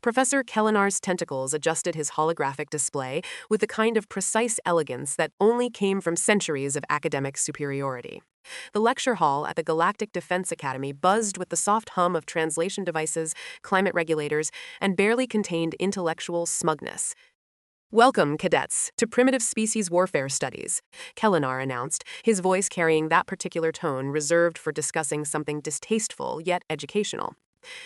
Professor Kelinar's tentacles adjusted his holographic display with the kind of precise elegance that only came from centuries of academic superiority. The lecture hall at the Galactic Defense Academy buzzed with the soft hum of translation devices, climate regulators, and barely contained intellectual smugness. "Welcome, cadets, to Primitive Species Warfare Studies," Kelinar announced, his voice carrying that particular tone reserved for discussing something distasteful yet educational.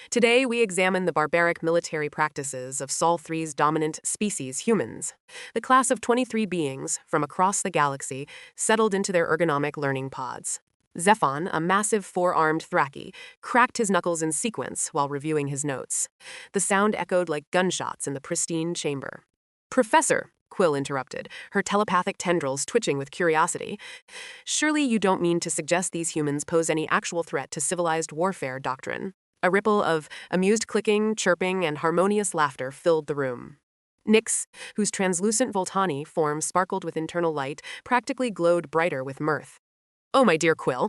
"Today, we examine the barbaric military practices of Sol 3's dominant species, humans. The class of 23 beings from across the galaxy settled into their ergonomic learning pods. Zephon, a massive four-armed Thraki, cracked his knuckles in sequence while reviewing his notes. The sound echoed like gunshots in the pristine chamber. "Professor," Quill interrupted, her telepathic tendrils twitching with curiosity, "surely you don't mean to suggest these humans pose any actual threat to civilized warfare doctrine?" A ripple of amused clicking, chirping, and harmonious laughter filled the room. Nyx, whose translucent Voltani form sparkled with internal light, practically glowed brighter with mirth. "Oh, my dear Quill."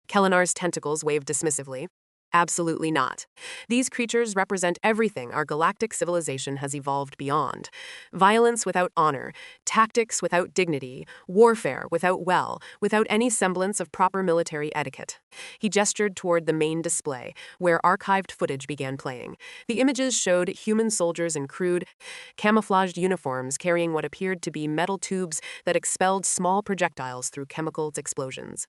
Kelinar's tentacles waved dismissively. "Absolutely not. These creatures represent everything our galactic civilization has evolved beyond. Violence without honor, tactics without dignity, warfare without any semblance of proper military etiquette." He gestured toward the main display, where archived footage began playing. The images showed human soldiers in crude, camouflaged uniforms carrying what appeared to be metal tubes that expelled small projectiles through chemical explosions.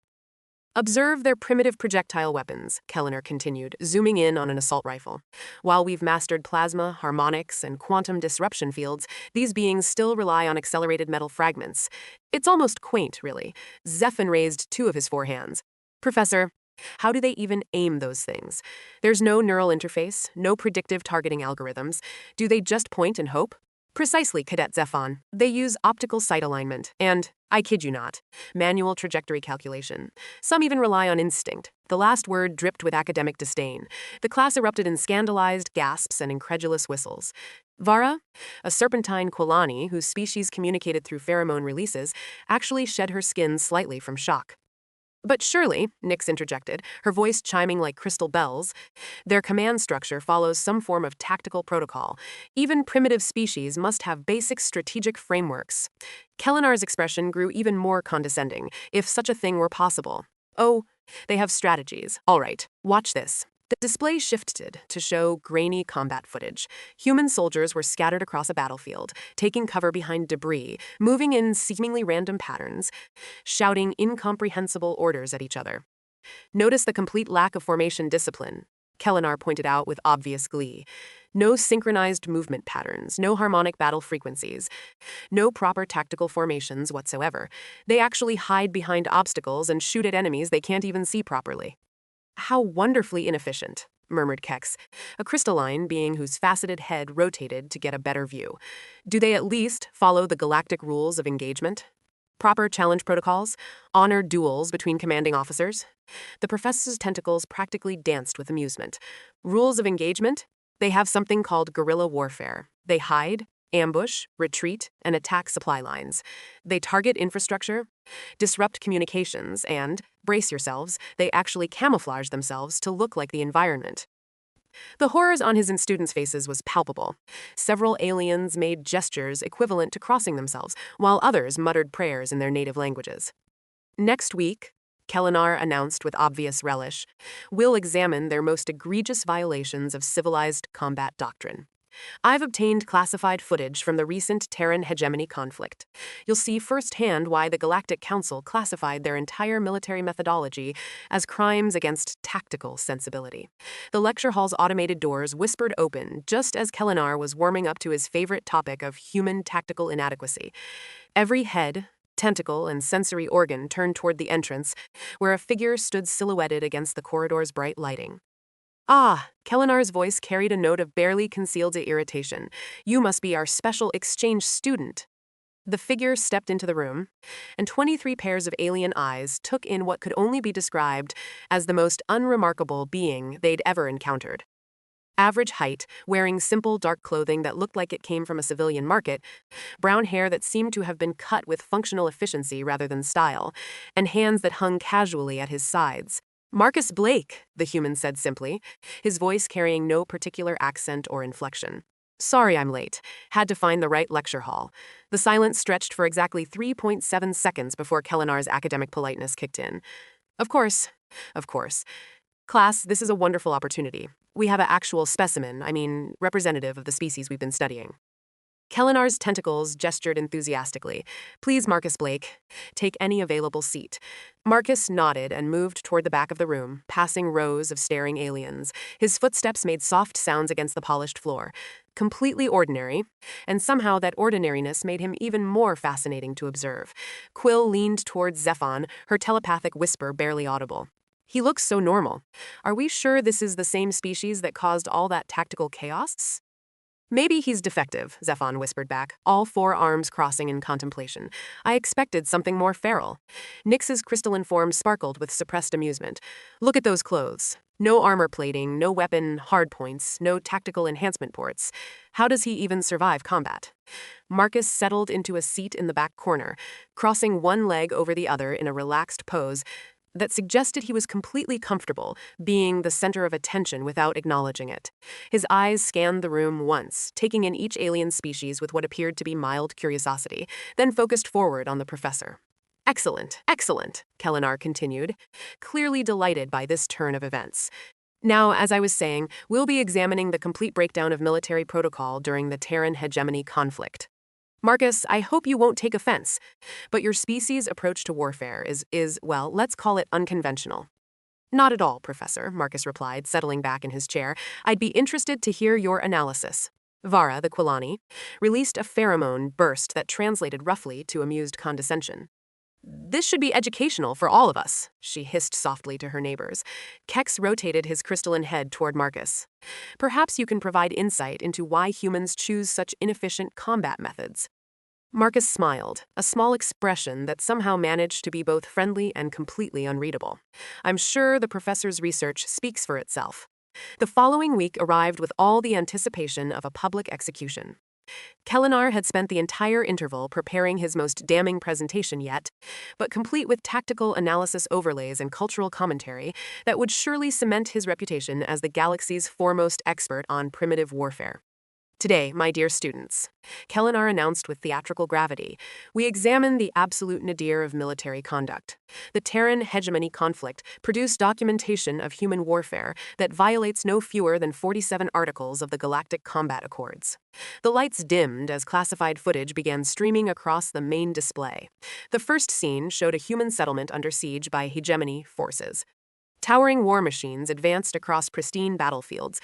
"Observe their primitive projectile weapons," Kelinar continued, zooming in on an assault rifle. "While we've mastered plasma, harmonics, and quantum disruption fields, these beings still rely on accelerated metal fragments. It's almost quaint, really." Zephon raised two of his four hands. "Professor, how do they even aim those things? There's no neural interface, no predictive targeting algorithms. Do they just point and hope?" "Precisely, Cadet Zephon. They use optical sight alignment and, I kid you not, manual trajectory calculation. Some even rely on instinct." The last word dripped with academic disdain. The class erupted in scandalized gasps and incredulous whistles. Vara, a serpentine Quilani whose species communicated through pheromone releases, actually shed her skin slightly from shock. "But surely," Nyx interjected, her voice chiming like crystal bells, "their command structure follows some form of tactical protocol. Even primitive species must have basic strategic frameworks." Kelinar's expression grew even more condescending, if such a thing were possible. "Oh, they have strategies. All right, watch this." The display shifted to show grainy combat footage. Human soldiers were scattered across a battlefield, taking cover behind debris, moving in seemingly random patterns, shouting incomprehensible orders at each other. "Notice the complete lack of formation discipline," Kelinar pointed out with obvious glee. "No synchronized movement patterns, no harmonic battle frequencies, no proper tactical formations whatsoever. They actually hide behind obstacles and shoot at enemies they can't even see properly." "How wonderfully inefficient," murmured Kex, a crystalline being whose faceted head rotated to get a better view. "Do they at least follow the galactic rules of engagement? Proper challenge protocols? Honor duels between commanding officers?" The professor's tentacles practically danced with amusement. "Rules of engagement? They have something called guerrilla warfare. They hide, ambush, retreat, and attack supply lines. They target infrastructure, disrupt communications, and, brace yourselves, they actually camouflage themselves to look like the environment." The horrors on his students' faces was palpable. Several aliens made gestures equivalent to crossing themselves, while others muttered prayers in their native languages. "Next week," Kelinar announced with obvious relish, "we'll examine their most egregious violations of civilized combat doctrine. I've obtained classified footage from the recent Terran hegemony conflict. You'll see firsthand why the Galactic Council classified their entire military methodology as crimes against tactical sensibility." The lecture hall's automated doors whispered open just as Kelinar was warming up to his favorite topic of human tactical inadequacy. Every head, tentacle, and sensory organ turned toward the entrance, where a figure stood silhouetted against the corridor's bright lighting. "Ah," Kelinar's voice carried a note of barely concealed irritation. "You must be our special exchange student." The figure stepped into the room, and 23 pairs of alien eyes took in what could only be described as the most unremarkable being they'd ever encountered. Average height, wearing simple dark clothing that looked like it came from a civilian market, brown hair that seemed to have been cut with functional efficiency rather than style, and hands that hung casually at his sides. "Marcus Blake," the human said simply, his voice carrying no particular accent or inflection. Sorry I'm late. Had to find the right lecture hall. The silence stretched for exactly 3.7 seconds before Kelinar's academic politeness kicked in. Of course. Of course. Class, this is a wonderful opportunity. We have an actual specimen, representative of the species we've been studying. Kelinar's tentacles gestured enthusiastically. Please, Marcus Blake, take any available seat. Marcus nodded and moved toward the back of the room, passing rows of staring aliens. His footsteps made soft sounds against the polished floor. Completely ordinary, and somehow that ordinariness made him even more fascinating to observe. Quill leaned towards Zephon, her telepathic whisper barely audible. He looks so normal. Are we sure this is the same species that caused all that tactical chaos? Maybe he's defective, Zephon whispered back, all four arms crossing in contemplation. I expected something more feral. Nyx's crystalline form sparkled with suppressed amusement. Look at those clothes. No armor plating, no weapon hardpoints, no tactical enhancement ports. How does he even survive combat? Marcus settled into a seat in the back corner, crossing one leg over the other in a relaxed pose that suggested he was completely comfortable being the center of attention without acknowledging it. His eyes scanned the room once, taking in each alien species with what appeared to be mild curiosity, then focused forward on the professor. Excellent, excellent, Kelinar continued, clearly delighted by this turn of events. Now, as I was saying, we'll be examining the complete breakdown of military protocol during the Terran hegemony conflict. Marcus, I hope you won't take offense, but your species' approach to warfare is, well, let's call it unconventional. Not at all, Professor, Marcus replied, settling back in his chair. I'd be interested to hear your analysis. Vara, the Quilani, released a pheromone burst that translated roughly to amused condescension. This should be educational for all of us, she hissed softly to her neighbors. Kex rotated his crystalline head toward Marcus. Perhaps you can provide insight into why humans choose such inefficient combat methods. Marcus smiled, a small expression that somehow managed to be both friendly and completely unreadable. I'm sure the professor's research speaks for itself. The following week arrived with all the anticipation of a public execution. Kelinar had spent the entire interval preparing his most damning presentation yet, but complete with tactical analysis overlays and cultural commentary that would surely cement his reputation as the galaxy's foremost expert on primitive warfare. Today, my dear students, Kelinar announced with theatrical gravity, we examine the absolute nadir of military conduct. The Terran hegemony conflict produced documentation of human warfare that violates no fewer than 47 articles of the Galactic Combat Accords. The lights dimmed as classified footage began streaming across the main display. The first scene showed a human settlement under siege by hegemony forces. Towering war machines advanced across pristine battlefields,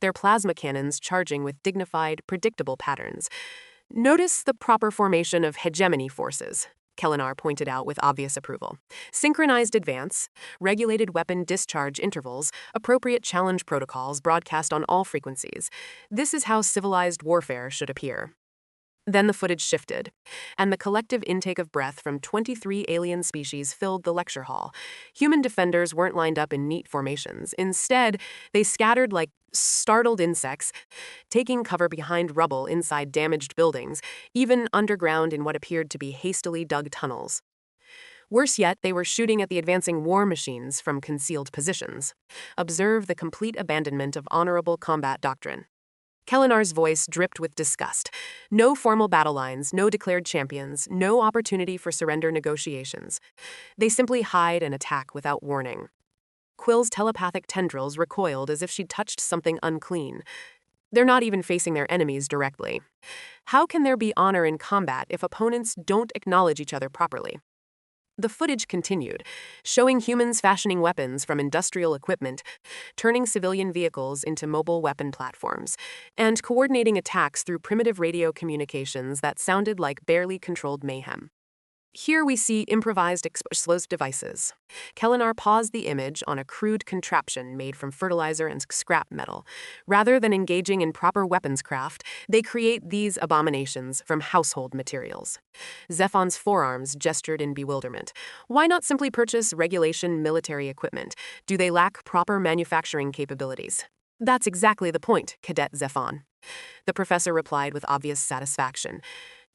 their plasma cannons charging with dignified, predictable patterns. Notice the proper formation of hegemony forces, Kelinar pointed out with obvious approval. Synchronized advance, regulated weapon discharge intervals, appropriate challenge protocols broadcast on all frequencies. This is how civilized warfare should appear. Then the footage shifted, and the collective intake of breath from 23 alien species filled the lecture hall. Human defenders weren't lined up in neat formations. Instead, they scattered like startled insects, taking cover behind rubble inside damaged buildings, even underground in what appeared to be hastily dug tunnels. Worse yet, they were shooting at the advancing war machines from concealed positions. Observe the complete abandonment of honorable combat doctrine. Kelinar's voice dripped with disgust. No formal battle lines, no declared champions, no opportunity for surrender negotiations. They simply hide and attack without warning. Quill's telepathic tendrils recoiled as if she'd touched something unclean. They're not even facing their enemies directly. How can there be honor in combat if opponents don't acknowledge each other properly? The footage continued, showing humans fashioning weapons from industrial equipment, turning civilian vehicles into mobile weapon platforms, and coordinating attacks through primitive radio communications that sounded like barely controlled mayhem. Here we see improvised explosive devices. Kelinar paused the image on a crude contraption made from fertilizer and scrap metal. Rather than engaging in proper weapons craft, they create these abominations from household materials. Zephon's forearms gestured in bewilderment. Why not simply purchase regulation military equipment? Do they lack proper manufacturing capabilities? That's exactly the point, Cadet Zephon. The professor replied with obvious satisfaction.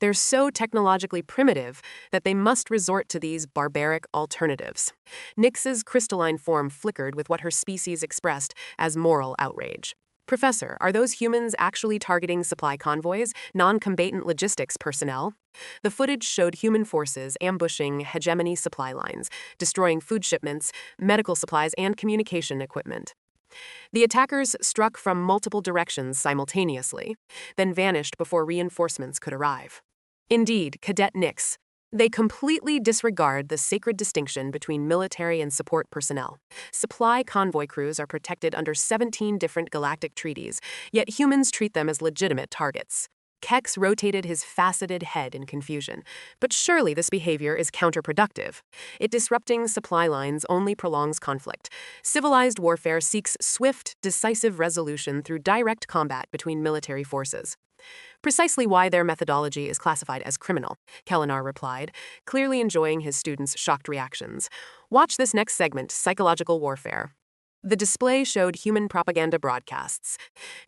They're so technologically primitive that they must resort to these barbaric alternatives. Nyx's crystalline form flickered with what her species expressed as moral outrage. Professor, are those humans actually targeting supply convoys, non-combatant logistics personnel? The footage showed human forces ambushing hegemony supply lines, destroying food shipments, medical supplies, and communication equipment. The attackers struck from multiple directions simultaneously, then vanished before reinforcements could arrive. Indeed, Cadet Nix. They completely disregard the sacred distinction between military and support personnel. Supply convoy crews are protected under 17 different galactic treaties, yet humans treat them as legitimate targets. Kex rotated his faceted head in confusion. But surely this behavior is counterproductive. Disrupting supply lines only prolongs conflict. Civilized warfare seeks swift, decisive resolution through direct combat between military forces. Precisely why their methodology is classified as criminal, Kelinar replied, clearly enjoying his students' shocked reactions. Watch this next segment, Psychological Warfare. The display showed human propaganda broadcasts,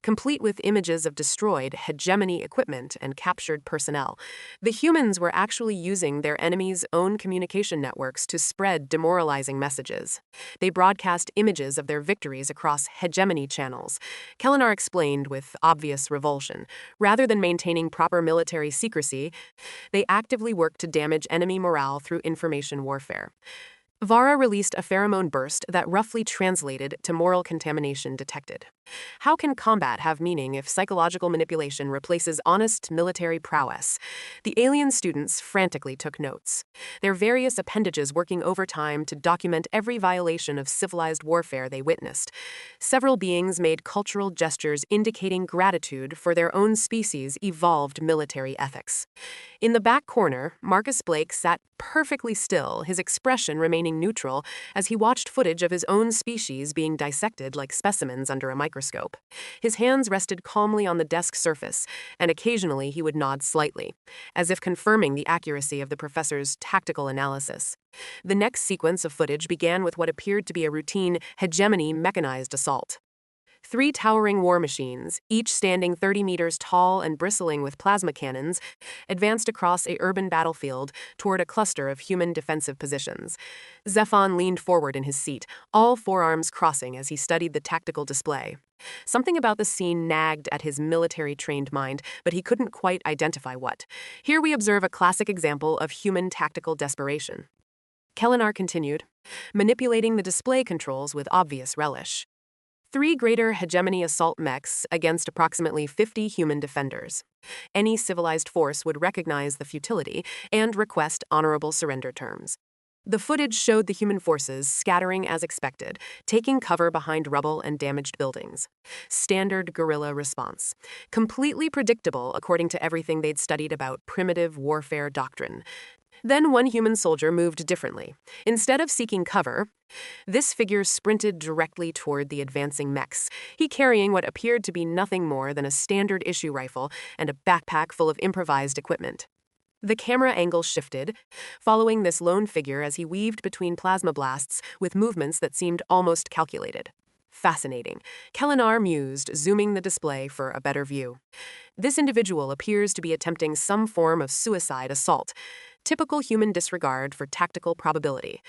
complete with images of destroyed hegemony equipment and captured personnel. The humans were actually using their enemies' own communication networks to spread demoralizing messages. They broadcast images of their victories across hegemony channels. Kelinar explained with obvious revulsion. Rather than maintaining proper military secrecy, they actively worked to damage enemy morale through information warfare. Vara released a pheromone burst that roughly translated to moral contamination detected. How can combat have meaning if psychological manipulation replaces honest military prowess? The alien students frantically took notes, their various appendages working overtime to document every violation of civilized warfare they witnessed. Several beings made cultural gestures indicating gratitude for their own species' evolved military ethics. In the back corner, Marcus Blake sat perfectly still, his expression remaining neutral as he watched footage of his own species being dissected like specimens under a microscope. His hands rested calmly on the desk surface, and occasionally he would nod slightly, as if confirming the accuracy of the professor's tactical analysis. The next sequence of footage began with what appeared to be a routine hegemony mechanized assault. 3 towering war machines, each standing 30 meters tall and bristling with plasma cannons, advanced across a urban battlefield toward a cluster of human defensive positions. Zephon leaned forward in his seat, all forearms crossing as he studied the tactical display. Something about the scene nagged at his military-trained mind, but he couldn't quite identify what. Here we observe a classic example of human tactical desperation. Kelinar continued, manipulating the display controls with obvious relish. 3 greater hegemony assault mechs against approximately 50 human defenders. Any civilized force would recognize the futility and request honorable surrender terms. The footage showed the human forces scattering as expected, taking cover behind rubble and damaged buildings. Standard guerrilla response. Completely predictable according to everything they'd studied about primitive warfare doctrine. Then one human soldier moved differently. Instead of seeking cover, this figure sprinted directly toward the advancing mechs, he carrying what appeared to be nothing more than a standard issue rifle and a backpack full of improvised equipment. The camera angle shifted, following this lone figure as he weaved between plasma blasts with movements that seemed almost calculated. Fascinating, Kelinar mused, zooming the display for a better view. This individual appears to be attempting some form of suicide assault, typical human disregard for tactical probability.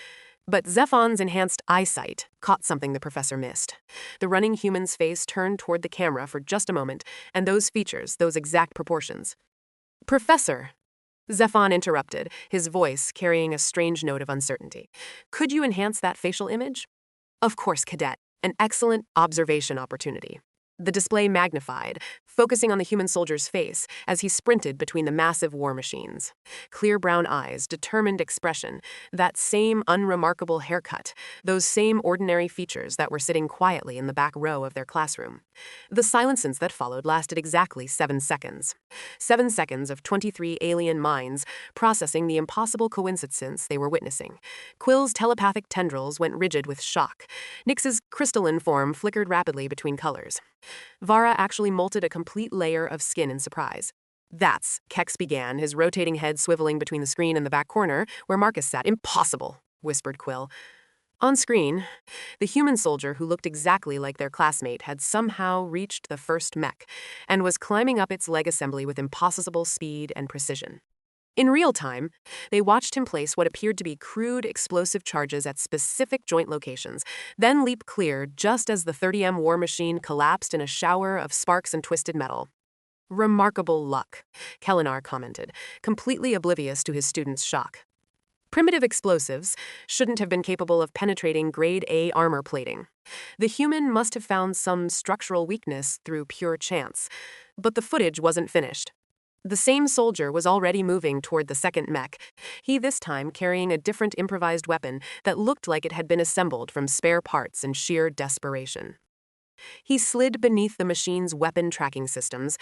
But Zephon's enhanced eyesight caught something the professor missed. The running human's face turned toward the camera for just a moment, and those features, those exact proportions. "Professor," Zephon interrupted, his voice carrying a strange note of uncertainty. "Could you enhance that facial image?" "Of course, Cadet. An excellent observation opportunity." The display magnified, focusing on the human soldier's face as he sprinted between the massive war machines. Clear brown eyes, determined expression, that same unremarkable haircut, those same ordinary features that were sitting quietly in the back row of their classroom. The silences that followed lasted exactly 7 seconds. 7 seconds of 23 alien minds processing the impossible coincidence they were witnessing. Quill's telepathic tendrils went rigid with shock. Nix's crystalline form flickered rapidly between colors. Vara actually molted a complete layer of skin in surprise. "That's," Kex began, his rotating head swiveling between the screen and the back corner, where Marcus sat. "Impossible," whispered Quill. On screen, the human soldier who looked exactly like their classmate had somehow reached the first mech and was climbing up its leg assembly with impossible speed and precision. In real time, they watched him place what appeared to be crude explosive charges at specific joint locations, then leap clear just as the 30M war machine collapsed in a shower of sparks and twisted metal. Remarkable luck, Kelinar commented, completely oblivious to his students' shock. Primitive explosives shouldn't have been capable of penetrating grade A armor plating. The human must have found some structural weakness through pure chance. But the footage wasn't finished. The same soldier was already moving toward the second mech, he this time carrying a different improvised weapon that looked like it had been assembled from spare parts in sheer desperation. He slid beneath the machine's weapon tracking systems,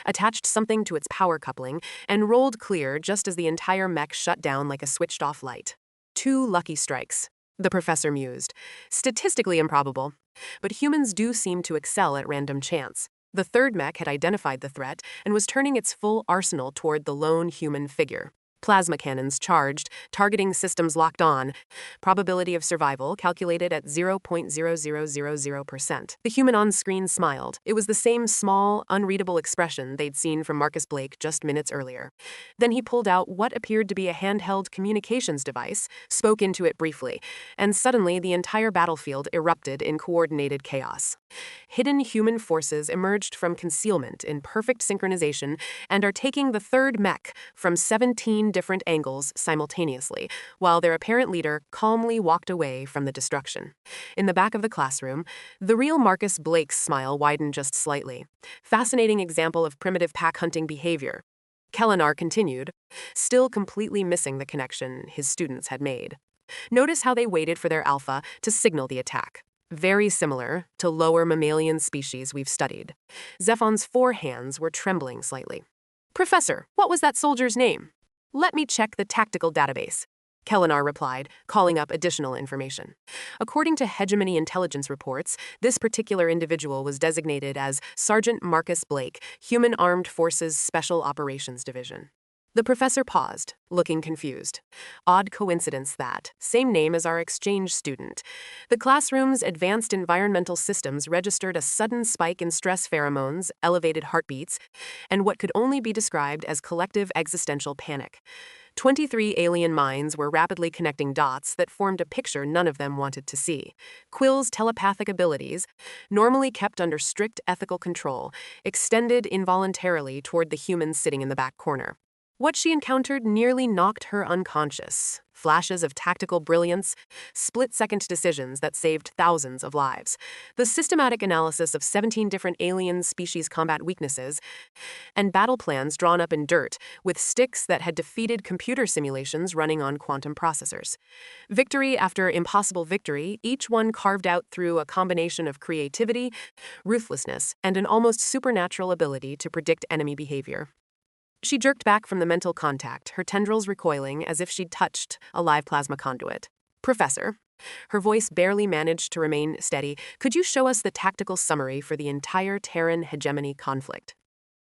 attached something to its power coupling, and rolled clear just as the entire mech shut down like a switched-off light. 2 lucky strikes, the professor mused. Statistically improbable, but humans do seem to excel at random chance. The third mech had identified the threat and was turning its full arsenal toward the lone human figure. Plasma cannons charged, targeting systems locked on. Probability of survival calculated at 0.0000%. The human on screen smiled. It was the same small, unreadable expression they'd seen from Marcus Blake just minutes earlier. Then he pulled out what appeared to be a handheld communications device, spoke into it briefly, and suddenly the entire battlefield erupted in coordinated chaos. Hidden human forces emerged from concealment in perfect synchronization and are taking the third mech from 17 different angles simultaneously, while their apparent leader calmly walked away from the destruction. In the back of the classroom, the real Marcus Blake's smile widened just slightly. Fascinating example of primitive pack-hunting behavior. Kelinar continued, still completely missing the connection his students had made. Notice how they waited for their alpha to signal the attack. Very similar to lower mammalian species we've studied. Zephon's 4 hands were trembling slightly. "Professor, what was that soldier's name?" "Let me check the tactical database," Kelinar replied, calling up additional information. According to hegemony intelligence reports, this particular individual was designated as Sergeant Marcus Blake, Human Armed Forces Special Operations Division. The professor paused, looking confused. Odd coincidence that, same name as our exchange student. The classroom's advanced environmental systems registered a sudden spike in stress pheromones, elevated heartbeats, and what could only be described as collective existential panic. 23 alien minds were rapidly connecting dots that formed a picture none of them wanted to see. Quill's telepathic abilities, normally kept under strict ethical control, extended involuntarily toward the humans sitting in the back corner. What she encountered nearly knocked her unconscious. Flashes of tactical brilliance, split-second decisions that saved thousands of lives, the systematic analysis of 17 different alien species combat weaknesses, and battle plans drawn up in dirt with sticks that had defeated computer simulations running on quantum processors. Victory after impossible victory, each one carved out through a combination of creativity, ruthlessness, and an almost supernatural ability to predict enemy behavior. She jerked back from the mental contact, her tendrils recoiling as if she'd touched a live plasma conduit. "Professor," her voice barely managed to remain steady, "could you show us the tactical summary for the entire Terran hegemony conflict?"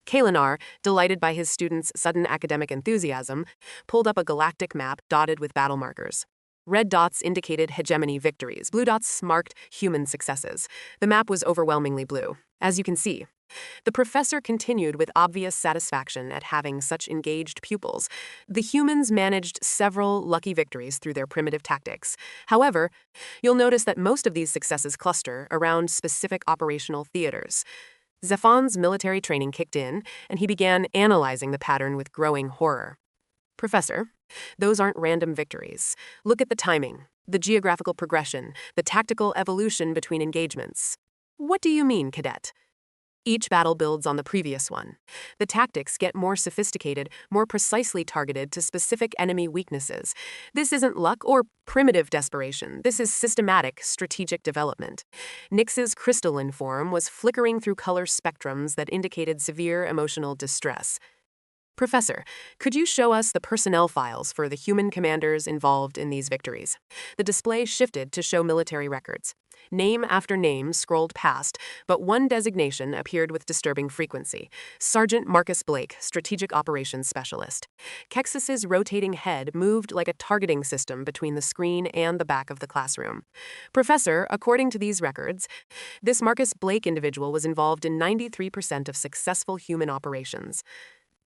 Kelinar, delighted by his students' sudden academic enthusiasm, pulled up a galactic map dotted with battle markers. Red dots indicated hegemony victories. Blue dots marked human successes. The map was overwhelmingly blue, as you can see. The professor continued with obvious satisfaction at having such engaged pupils. The humans managed several lucky victories through their primitive tactics. However, you'll notice that most of these successes cluster around specific operational theaters. Zephon's military training kicked in, and he began analyzing the pattern with growing horror. "Professor, those aren't random victories. Look at the timing, the geographical progression, the tactical evolution between engagements." "What do you mean, cadet?" "Each battle builds on the previous one. The tactics get more sophisticated, more precisely targeted to specific enemy weaknesses. This isn't luck or primitive desperation. This is systematic, strategic development." Nyx's crystalline form was flickering through color spectrums that indicated severe emotional distress. "Professor, could you show us the personnel files for the human commanders involved in these victories?" The display shifted to show military records. Name after name scrolled past, but one designation appeared with disturbing frequency: Sergeant Marcus Blake, Strategic Operations Specialist. Kexis's rotating head moved like a targeting system between the screen and the back of the classroom. "Professor, according to these records, this Marcus Blake individual was involved in 93% of successful human operations."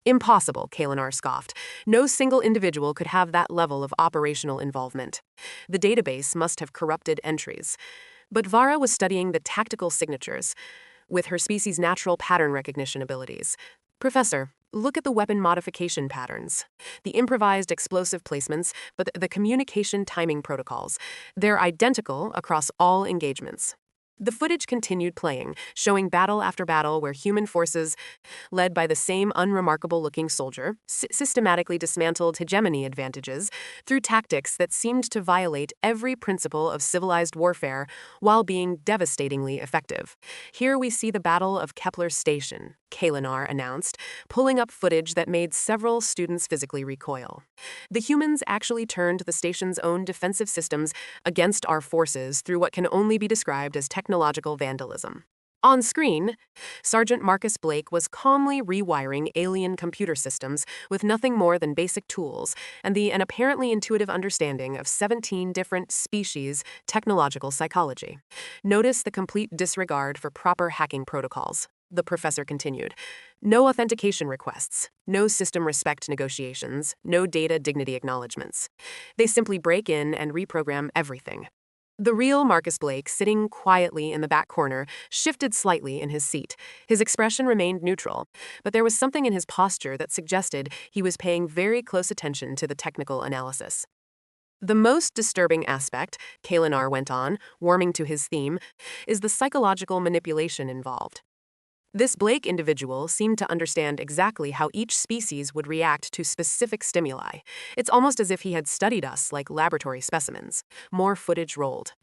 Impossible, Kelinar scoffed. No single individual could have that level of operational involvement. The database must have corrupted entries. But Vara was studying the tactical signatures, with her species' natural pattern recognition abilities. Professor, look at the weapon modification patterns, the improvised explosive placements, but the communication timing protocols. They're identical across all engagements. The footage continued playing, showing battle after battle where human forces, led by the same unremarkable-looking soldier, systematically dismantled hegemony advantages through tactics that seemed to violate every principle of civilized warfare while being devastatingly effective. Here we see the Battle of Kepler Station, Kelinar announced, pulling up footage that made several students physically recoil. The humans actually turned the station's own defensive systems against our forces through what can only be described as technological vandalism. On screen, Sergeant Marcus Blake was calmly rewiring alien computer systems with nothing more than basic tools and an apparently intuitive understanding of 17 different species technological psychology. Notice the complete disregard for proper hacking protocols. The professor continued. No authentication requests, no system respect negotiations, no data dignity acknowledgements. They simply break in and reprogram everything. The real Marcus Blake, sitting quietly in the back corner, shifted slightly in his seat. His expression remained neutral, but there was something in his posture that suggested he was paying very close attention to the technical analysis. The most disturbing aspect, Kelinar went on, warming to his theme, is the psychological manipulation involved. This Blake individual seemed to understand exactly how each species would react to specific stimuli. It's almost as if he had studied us like laboratory specimens. More footage rolled.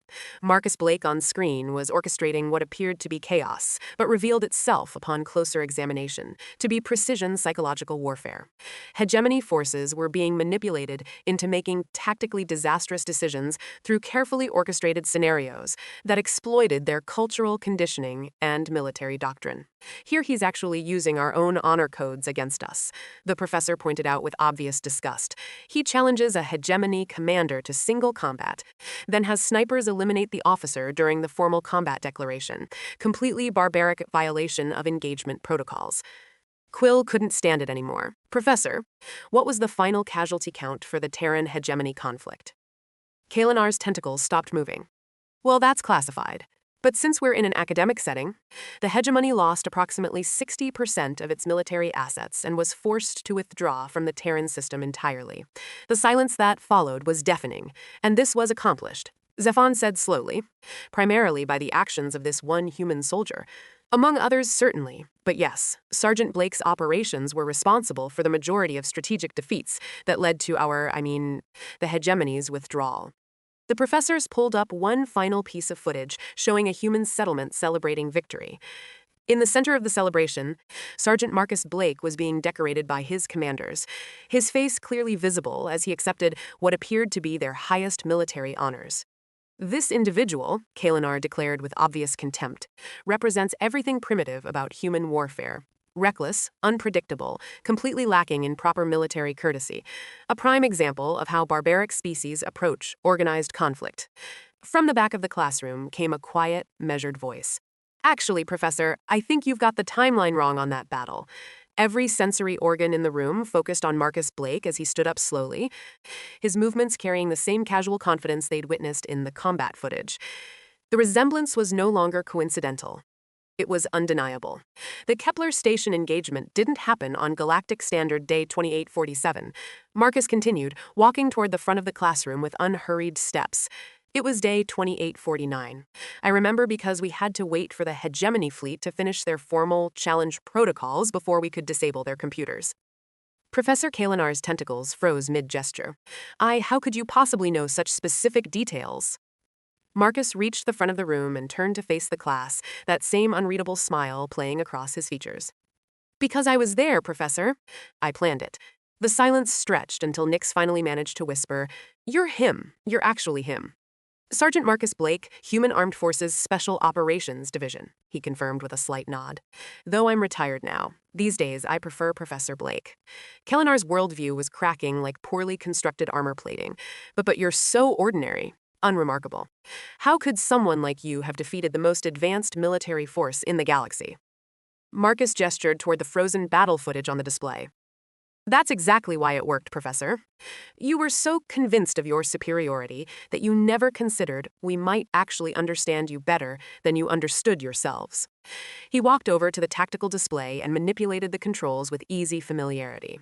Marcus Blake on screen was orchestrating what appeared to be chaos, but revealed itself upon closer examination to be precision psychological warfare. Hegemony forces were being manipulated into making tactically disastrous decisions through carefully orchestrated scenarios that exploited their cultural conditioning and military doctrine. Here he's actually using our own honor codes against us, the professor pointed out with obvious disgust. He challenges a hegemony commander to single combat, then has snipers eliminate the officer during the formal combat declaration, completely barbaric violation of engagement protocols. Quill couldn't stand it anymore. Professor, what was the final casualty count for the Terran hegemony conflict? Kalinar's tentacles stopped moving. Well, that's classified. But since we're in an academic setting, the hegemony lost approximately 60% of its military assets and was forced to withdraw from the Terran system entirely. The silence that followed was deafening, and this was accomplished, Zephon said slowly, primarily by the actions of this one human soldier. Among others, certainly, but yes, Sergeant Blake's operations were responsible for the majority of strategic defeats that led to the hegemony's withdrawal. The professors pulled up one final piece of footage showing a human settlement celebrating victory. In the center of the celebration, Sergeant Marcus Blake was being decorated by his commanders, his face clearly visible as he accepted what appeared to be their highest military honors. This individual, Kelinar declared with obvious contempt, represents everything primitive about human warfare. Reckless, unpredictable, completely lacking in proper military courtesy. A prime example of how barbaric species approach organized conflict. From the back of the classroom came a quiet, measured voice. Actually, Professor, I think you've got the timeline wrong on that battle. Every sensory organ in the room focused on Marcus Blake as he stood up slowly, his movements carrying the same casual confidence they'd witnessed in the combat footage. The resemblance was no longer coincidental. It was undeniable. The Kepler Station engagement didn't happen on Galactic Standard Day 2847. Marcus continued, walking toward the front of the classroom with unhurried steps. It was day 2849. I remember because we had to wait for the hegemony fleet to finish their formal challenge protocols before we could disable their computers. Professor Kalinar's tentacles froze mid-gesture. How could you possibly know such specific details? Marcus reached the front of the room and turned to face the class, that same unreadable smile playing across his features. Because I was there, Professor. I planned it. The silence stretched until Nix finally managed to whisper, You're him. You're actually him. Sergeant Marcus Blake, Human Armed Forces Special Operations Division, he confirmed with a slight nod. Though I'm retired now, these days I prefer Professor Blake. Kelinar's worldview was cracking like poorly constructed armor plating. But you're so ordinary. Unremarkable. How could someone like you have defeated the most advanced military force in the galaxy? Marcus gestured toward the frozen battle footage on the display. That's exactly why it worked, Professor. You were so convinced of your superiority that you never considered we might actually understand you better than you understood yourselves. He walked over to the tactical display and manipulated the controls with easy familiarity.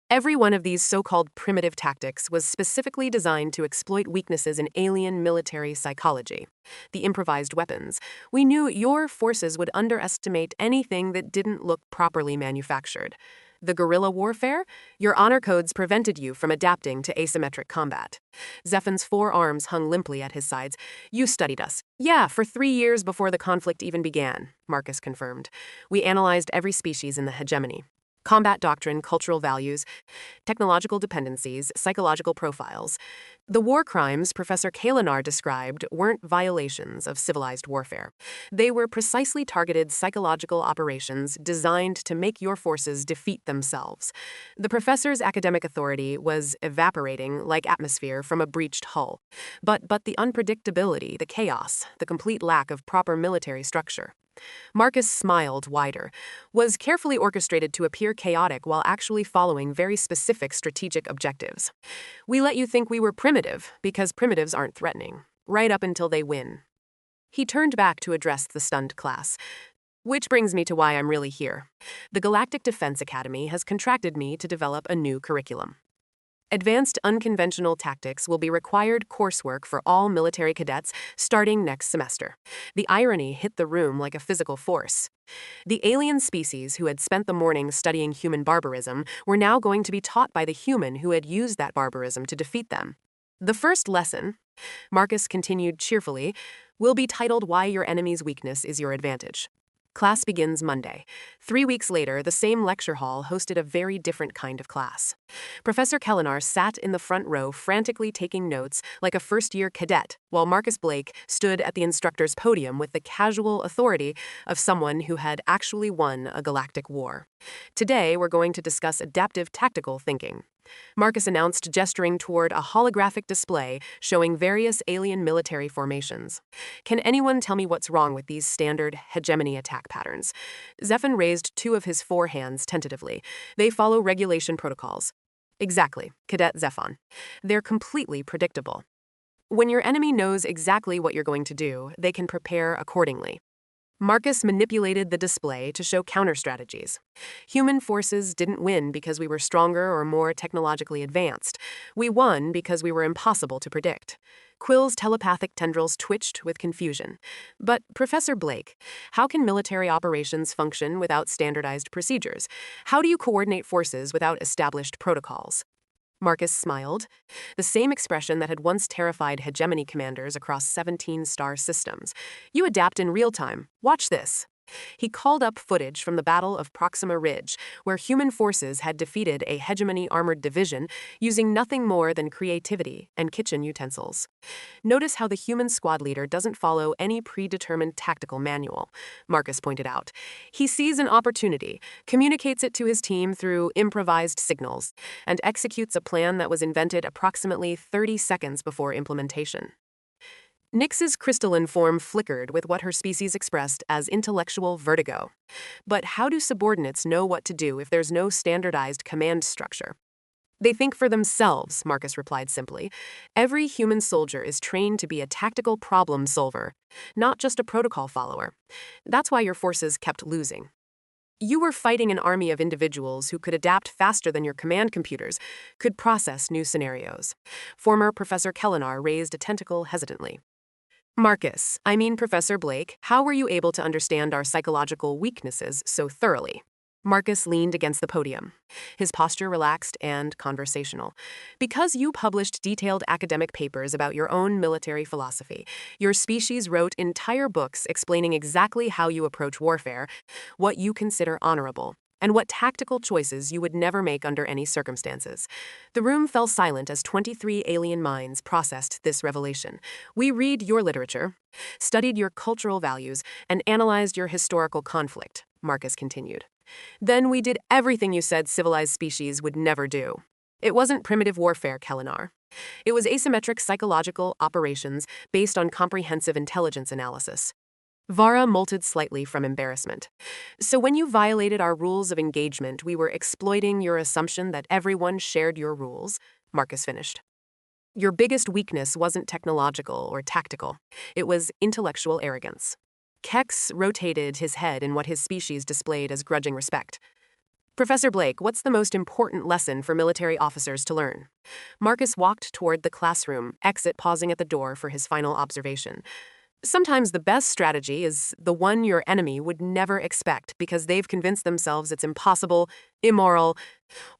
Every one of these so-called primitive tactics was specifically designed to exploit weaknesses in alien military psychology. The improvised weapons. We knew your forces would underestimate anything that didn't look properly manufactured. The guerrilla warfare? Your honor codes prevented you from adapting to asymmetric combat. Zephin's four arms hung limply at his sides. You studied us. Yeah, for 3 years before the conflict even began, Marcus confirmed. We analyzed every species in the hegemony. Combat doctrine, cultural values, technological dependencies, psychological profiles. The war crimes Professor Kelinar described weren't violations of civilized warfare. They were precisely targeted psychological operations designed to make your forces defeat themselves. The professor's academic authority was evaporating like atmosphere from a breached hull. But the unpredictability, the chaos, the complete lack of proper military structure. Marcus smiled wider, was carefully orchestrated to appear chaotic while actually following very specific strategic objectives. We let you think we were primitive because primitives aren't threatening, right up until they win. He turned back to address the stunned class. Which brings me to why I'm really here. The Galactic Defense Academy has contracted me to develop a new curriculum. Advanced unconventional tactics will be required coursework for all military cadets starting next semester. The irony hit the room like a physical force. The alien species who had spent the morning studying human barbarism were now going to be taught by the human who had used that barbarism to defeat them. The first lesson, Marcus continued cheerfully, will be titled Why Your Enemy's Weakness is Your Advantage. Class begins Monday. 3 weeks later, the same lecture hall hosted a very different kind of class. Professor Kelinar sat in the front row frantically taking notes like a first-year cadet, while Marcus Blake stood at the instructor's podium with the casual authority of someone who had actually won a galactic war. Today, we're going to discuss adaptive tactical thinking. Marcus announced, gesturing toward a holographic display showing various alien military formations. Can anyone tell me what's wrong with these standard hegemony attack patterns? Zephin raised 2 of his 4 hands tentatively. They follow regulation protocols. Exactly, Cadet Zephin. They're completely predictable. When your enemy knows exactly what you're going to do, they can prepare accordingly. Marcus manipulated the display to show counter-strategies. Human forces didn't win because we were stronger or more technologically advanced. We won because we were impossible to predict. Quill's telepathic tendrils twitched with confusion. But, Professor Blake, how can military operations function without standardized procedures? How do you coordinate forces without established protocols? Marcus smiled, the same expression that had once terrified hegemony commanders across 17 star systems. You adapt in real time. Watch this. He called up footage from the Battle of Proxima Ridge, where human forces had defeated a hegemony armored division using nothing more than creativity and kitchen utensils. Notice how the human squad leader doesn't follow any predetermined tactical manual, Marcus pointed out. He sees an opportunity, communicates it to his team through improvised signals, and executes a plan that was invented approximately 30 seconds before implementation. Nyx's crystalline form flickered with what her species expressed as intellectual vertigo. But how do subordinates know what to do if there's no standardized command structure? They think for themselves, Marcus replied simply. Every human soldier is trained to be a tactical problem solver, not just a protocol follower. That's why your forces kept losing. You were fighting an army of individuals who could adapt faster than your command computers, could process new scenarios. Former Professor Kelinar raised a tentacle hesitantly. Professor Blake, how were you able to understand our psychological weaknesses so thoroughly? Marcus leaned against the podium, his posture relaxed and conversational. Because you published detailed academic papers about your own military philosophy, your species wrote entire books explaining exactly how you approach warfare, what you consider honorable, and what tactical choices you would never make under any circumstances. The room fell silent as 23 alien minds processed this revelation. We read your literature, studied your cultural values, and analyzed your historical conflict, Marcus continued. Then we did everything you said civilized species would never do. It wasn't primitive warfare, Kelinar. It was asymmetric psychological operations based on comprehensive intelligence analysis. Vara molted slightly from embarrassment. So when you violated our rules of engagement, we were exploiting your assumption that everyone shared your rules, Marcus finished. Your biggest weakness wasn't technological or tactical. It was intellectual arrogance. Kex rotated his head in what his species displayed as grudging respect. Professor Blake, what's the most important lesson for military officers to learn? Marcus walked toward the classroom, exit pausing at the door for his final observation. Sometimes the best strategy is the one your enemy would never expect because they've convinced themselves it's impossible, immoral,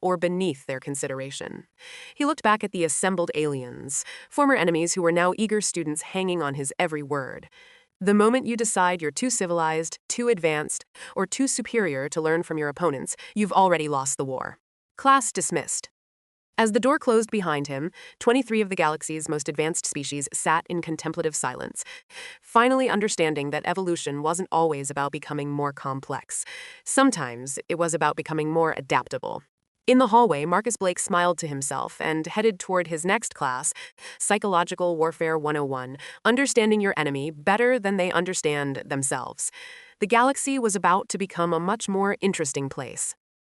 or beneath their consideration. He looked back at the assembled aliens, former enemies who were now eager students hanging on his every word. The moment you decide you're too civilized, too advanced, or too superior to learn from your opponents, you've already lost the war. Class dismissed. As the door closed behind him, 23 of the galaxy's most advanced species sat in contemplative silence, finally understanding that evolution wasn't always about becoming more complex. Sometimes it was about becoming more adaptable. In the hallway, Marcus Blake smiled to himself and headed toward his next class, Psychological Warfare 101, Understanding Your Enemy Better Than They Understand Themselves. The galaxy was about to become a much more interesting place.